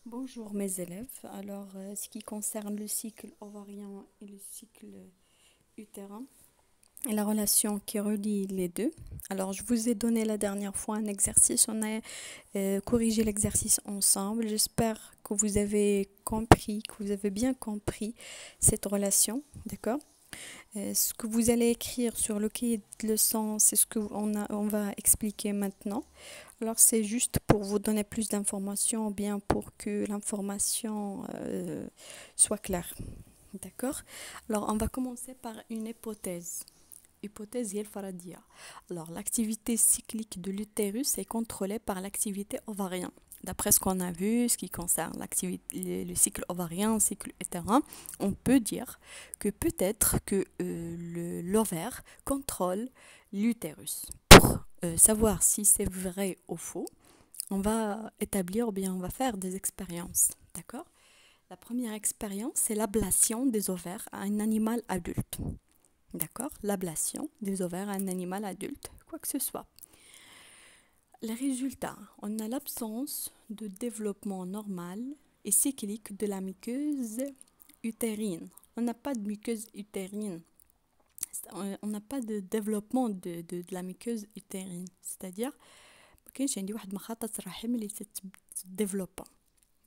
Bonjour mes élèves. Alors, ce qui concerne le cycle ovarien et le cycle utérin et la relation qui relie les deux. Alors, je vous ai donné la dernière fois un exercice. On a corrigé l'exercice ensemble. J'espère que vous avez compris, que vous avez bien compris cette relation. D'accord? Ce que vous allez écrire sur le cahier de leçon, c'est ce on va expliquer maintenant. Alors, c'est juste pour vous donner plus d'informations, ou bien pour que l'information soit claire. D'accord? Alors, on va commencer par une hypothèse. Hypothèse Yel Faradia. Alors, l'activité cyclique de l'utérus est contrôlée par l'activité ovarienne. D'après ce qu'on a vu, ce qui concerne le cycle ovarien, le cycle utérin, on peut dire que peut-être que l'ovaire contrôle l'utérus. Pour savoir si c'est vrai ou faux, on va établir ou bien on va faire des expériences. D'accord? La première expérience, c'est l'ablation des ovaires à un animal adulte. D'accord? L'ablation des ovaires à un animal adulte, quoi que ce soit. Les résultats, on a l'absence de développement normal et cyclique de la muqueuse utérine. On n'a pas de muqueuse utérine. On n'a pas de développement de la muqueuse utérine. C'est-à-dire, كاينش عندي واحد مخاطة الرحم اللي تديفلوبا.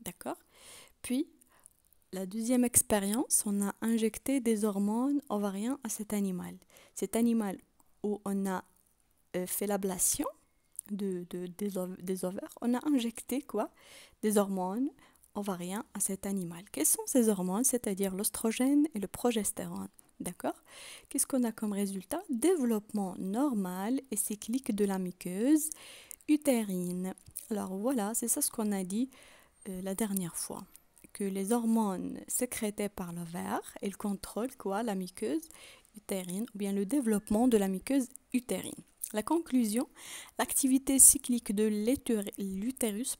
D'accord? Puis, la deuxième expérience, on a injecté des hormones ovariennes à cet animal. Cet animal où on a fait l'ablation des ovaires, on a injecté quoi? Des hormones ovariennes à cet animal. Quelles sont ces hormones? C'est-à-dire l'oestrogène et le progestérone. D'accord? Qu'est-ce qu'on a comme résultat? Développement normal et cyclique de la muqueuse utérine. Alors voilà, c'est ça ce qu'on a dit la dernière fois. Que les hormones sécrétées par l'ovaire, elles contrôlent quoi? La muqueuse utérine ou bien le développement de la muqueuse utérine. La conclusion, l'activité cyclique de l'utérus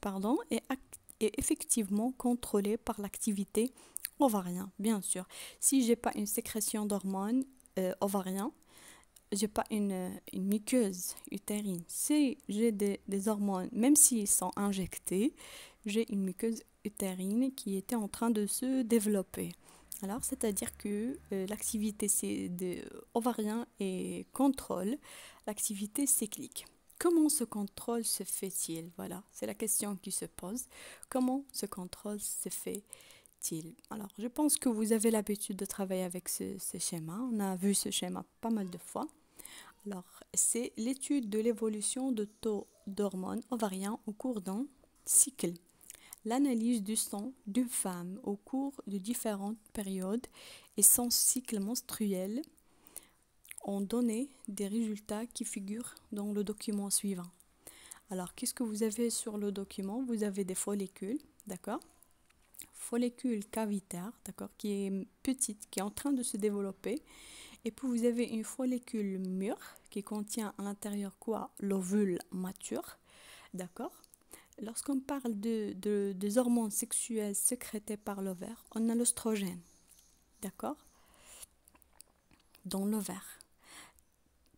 est effectivement contrôlée par l'activité ovarienne, bien sûr. Si j'ai pas une sécrétion d'hormones ovariennes, j'ai pas une muqueuse utérine. Si j'ai des hormones, même s'ils sont injectés, j'ai une muqueuse utérine qui était en train de se développer. Alors, c'est-à-dire que l'activité ovarienne et contrôle l'activité cyclique. Comment ce contrôle se fait-il? Voilà, c'est la question qui se pose. Comment ce contrôle se fait-il? Alors, je pense que vous avez l'habitude de travailler avec ce schéma. On a vu ce schéma pas mal de fois. Alors, c'est l'étude de l'évolution de taux d'hormones ovariens au cours d'un cycle. L'analyse du sang d'une femme au cours de différentes périodes et son cycle menstruel ont donné des résultats qui figurent dans le document suivant. Alors, qu'est-ce que vous avez sur le document? Vous avez des follicules, d'accord? Follicule cavitaire, d'accord, qui est petite, qui est en train de se développer. Et puis vous avez une follicule mûre qui contient à l'intérieur quoi? L'ovule mature, d'accord? Lorsqu'on parle des hormones sexuelles sécrétées par l'ovaire, on a l'oestrogène, d'accord? Dans l'ovaire.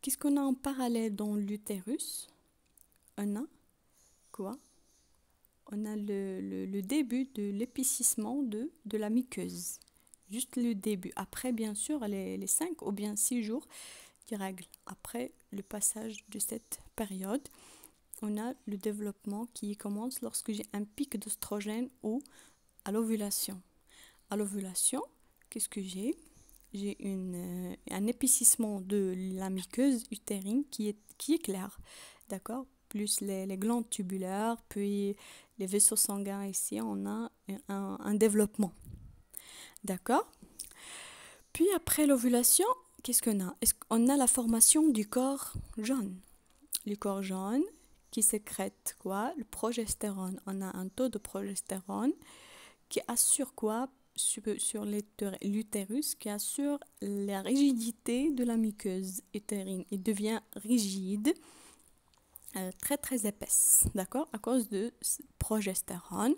Qu'est-ce qu'on a en parallèle dans l'utérus? On a quoi? On a le début de l'épaississement de la muqueuse. Juste le début. Après, bien sûr, les 5 ou bien 6 jours qui règlent. Après le passage de cette période, on a le développement qui commence lorsque j'ai un pic d'oestrogène ou à l'ovulation. À l'ovulation, qu'est-ce que j'ai? J'ai un épaississement de la muqueuse utérine qui est clair, d'accord? Plus les glandes tubulaires, puis les vaisseaux sanguins ici, on a un développement, d'accord? Puis après l'ovulation, qu'est-ce qu'on a? On a la formation du corps jaune. Le corps jaune qui sécrète quoi? Le progestérone. On a un taux de progestérone qui assure quoi? Sur l'utérus, qui assure la rigidité de la muqueuse utérine. Il devient rigide, très très épaisse, d'accord? À cause de progestérone.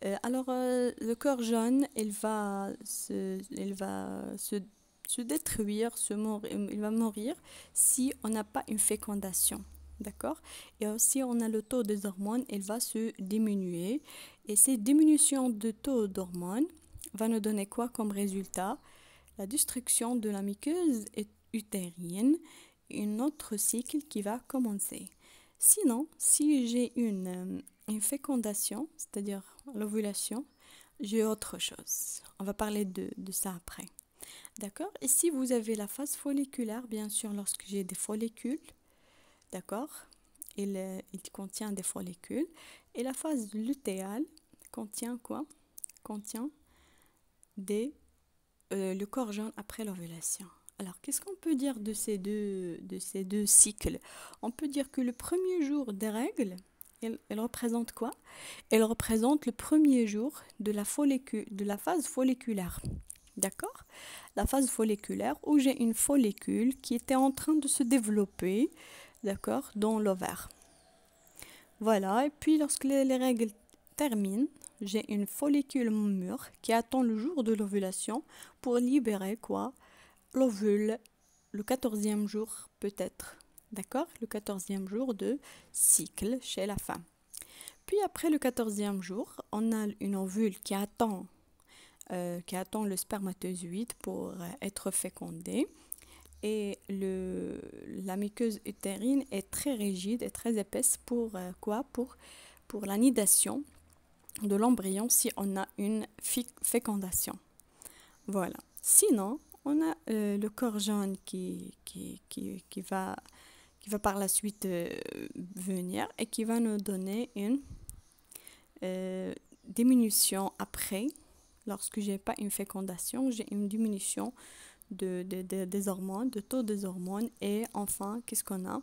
Le corps jaune, il va se détruire, il va mourir si on n'a pas une fécondation. d'accord? Et aussi, on a le taux des hormones, il va se diminuer. Et cette diminution de taux d'hormones va nous donner quoi comme résultat? La destruction de la muqueuse utérine, un autre cycle qui va commencer. Sinon, si j'ai une fécondation, c'est-à-dire l'ovulation, j'ai autre chose. On va parler de ça après. D'accord? Et si vous avez la phase folliculaire, bien sûr, lorsque j'ai des follicules, d'accord? Il contient des follicules. Et la phase lutéale contient quoi? Contient le corps jaune après l'ovulation. Alors, qu'est-ce qu'on peut dire de ces deux cycles? On peut dire que le premier jour des règles, elle représente quoi? Elle représente le premier jour de la phase folliculaire. D'accord? La phase folliculaire où j'ai une follicule qui était en train de se développer, d'accord, dans l'ovaire. Voilà, et puis lorsque les règles terminent, j'ai une follicule mûre qui attend le jour de l'ovulation pour libérer quoi? L'ovule, le 14e jour peut-être. D'accord? Le 14e jour de cycle chez la femme. Puis après le 14e jour, on a une ovule qui attend le spermatozoïde pour être fécondé. Et la muqueuse utérine est très rigide et très épaisse pour quoi? Pour la nidation de l'embryon si on a une fécondation. Voilà. Sinon, on a le corps jaune qui va par la suite venir et qui va nous donner une diminution après. Lorsque j'ai pas une fécondation, j'ai une diminution des hormones, de taux des hormones. Et enfin, qu'est-ce qu'on a?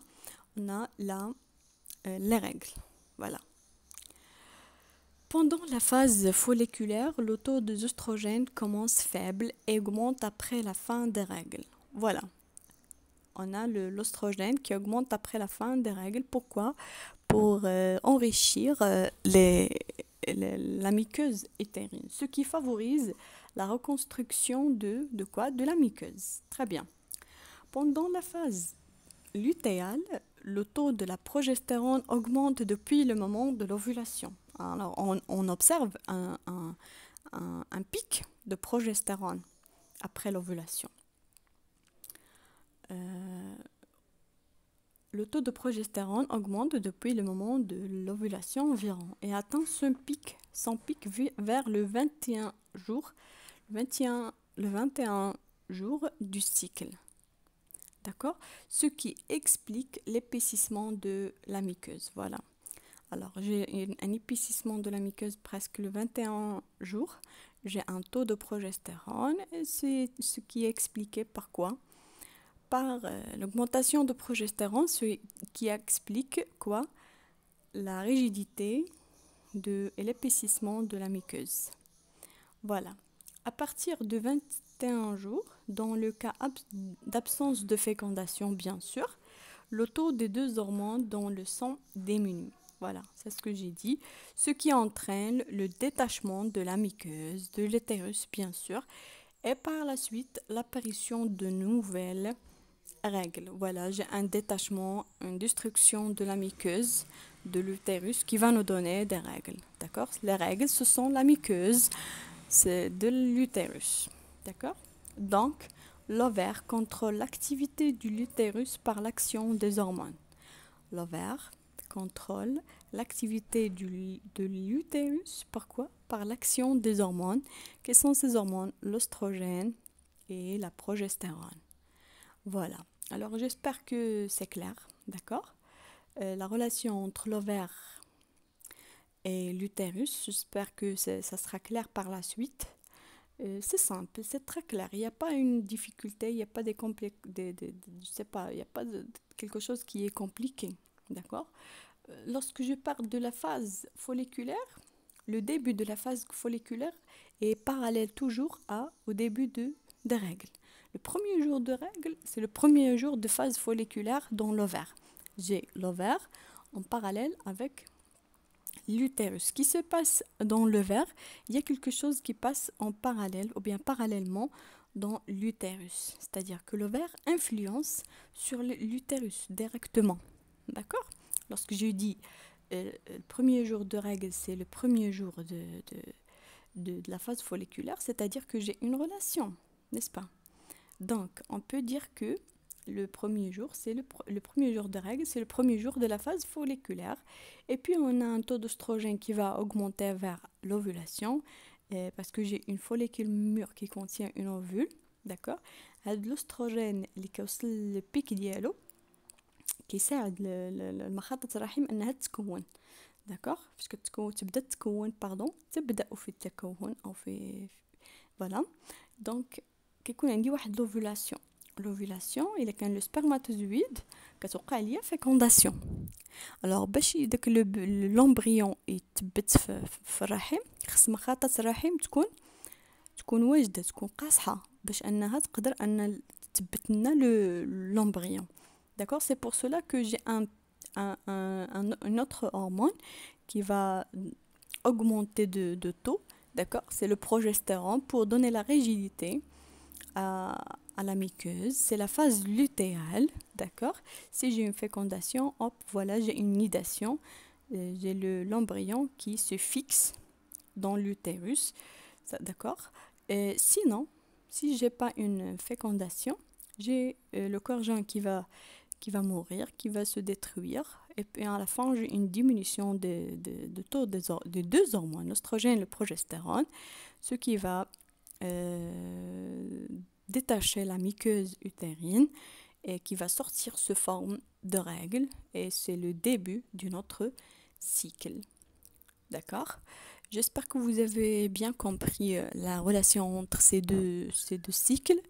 On a les règles. Voilà. Pendant la phase folliculaire, le taux des oestrogènes commence faible et augmente après la fin des règles. Voilà. On a l'oestrogène qui augmente après la fin des règles. Pourquoi? Pour enrichir la muqueuse utérine, ce qui favorise la reconstruction de quoi? De la muqueuse. Très bien. Pendant la phase lutéale, le taux de la progestérone augmente depuis le moment de l'ovulation. Alors, on observe un pic de progestérone après l'ovulation. Le taux de progestérone augmente depuis le moment de l'ovulation environ et atteint son pic vers le 21 jour du cycle. D'accord? Ce qui explique l'épaississement de la muqueuse. Voilà. Alors, j'ai un épaississement de la muqueuse presque le 21 jours. J'ai un taux de progestérone. Et c'est ce qui est expliqué par quoi? Par l'augmentation de progestérone, ce qui explique quoi? La rigidité et l'épaississement de la muqueuse. Voilà. À partir de 21 jours, dans le cas d'absence de fécondation, bien sûr, le taux des deux hormones dans le sang diminue. Voilà, c'est ce que j'ai dit. Ce qui entraîne le détachement de la muqueuse, de l'utérus, bien sûr, et par la suite, l'apparition de nouvelles règles. Voilà, j'ai un détachement, une destruction de la muqueuse, de l'utérus qui va nous donner des règles. D'accord? Les règles, ce sont la muqueuse, c'est de l'utérus. D'accord? Donc, l'ovaire contrôle l'activité de l'utérus par l'action des hormones. L'ovaire contrôle l'activité de l'utérus par quoi? Par l'action des hormones. Quelles sont ces hormones? L'oestrogène et la progestérone. Voilà. Alors, j'espère que c'est clair. D'accord? La relation entre l'ovaire et l'utérus, j'espère que ça sera clair par la suite. C'est simple, c'est très clair. Il n'y a pas une difficulté, il n'y a pas je sais pas, il n'y a pas quelque chose qui est compliqué. D'accord? Lorsque je parle de la phase folliculaire, le début de la phase folliculaire est parallèle toujours au début des règles. Le premier jour de règles, c'est le premier jour de phase folliculaire dans l'ovaire. J'ai l'ovaire en parallèle avec l'utérus. Ce qui se passe dans l'ovaire, il y a quelque chose qui passe en parallèle ou bien parallèlement dans l'utérus. C'est-à-dire que l'ovaire influence sur l'utérus directement. d'accord? Lorsque je dis le premier jour de règle, c'est le premier jour de la phase folliculaire, c'est-à-dire que j'ai une relation, n'est-ce pas? Donc, on peut dire que le premier jour, c'est le premier jour de règle, c'est le premier jour de la phase folliculaire. Et puis, on a un taux d'oestrogène qui va augmenter vers l'ovulation, parce que j'ai une follicule mûre qui contient une ovule, d'accord? L'oestrogène اللي كيوصل للبيك ديالو كيساعد المخاطط الرحم انها تتكون، داكوغ، فاش كتكون تبدا تتكون تبدا في التكون او في فوالا. دونك كيكون عندي واحد لوفولاسيون الا كان لو سبرماتوزويد كتوقع ليا فيكونداسيون. الوغ باش داك لومبريون يتبت في الرحم، خص مخاطط الرحم تكون واجده، تكون قاصحه باش انها تقدر ان تثبت لنا l'embryon. D'accord, c'est pour cela que j'ai un autre hormone qui va augmenter de taux. D'accord, c'est le progestérone pour donner la rigidité à la muqueuse. C'est la phase lutéale. D'accord, si j'ai une fécondation, hop, voilà, j'ai une nidation. J'ai l'embryon qui se fixe dans l'utérus. D'accord. Sinon, si j'ai pas une fécondation, j'ai le corps jeune qui va mourir, qui va se détruire. Et puis à la fin, j'ai une diminution de taux de deux hormones, l'oestrogène et le progestérone, ce qui va détacher la muqueuse utérine et qui va sortir sous forme de règles. Et c'est le début de notre cycle. D'accord? J'espère que vous avez bien compris la relation entre ces deux cycles.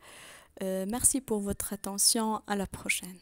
Merci pour votre attention. À la prochaine.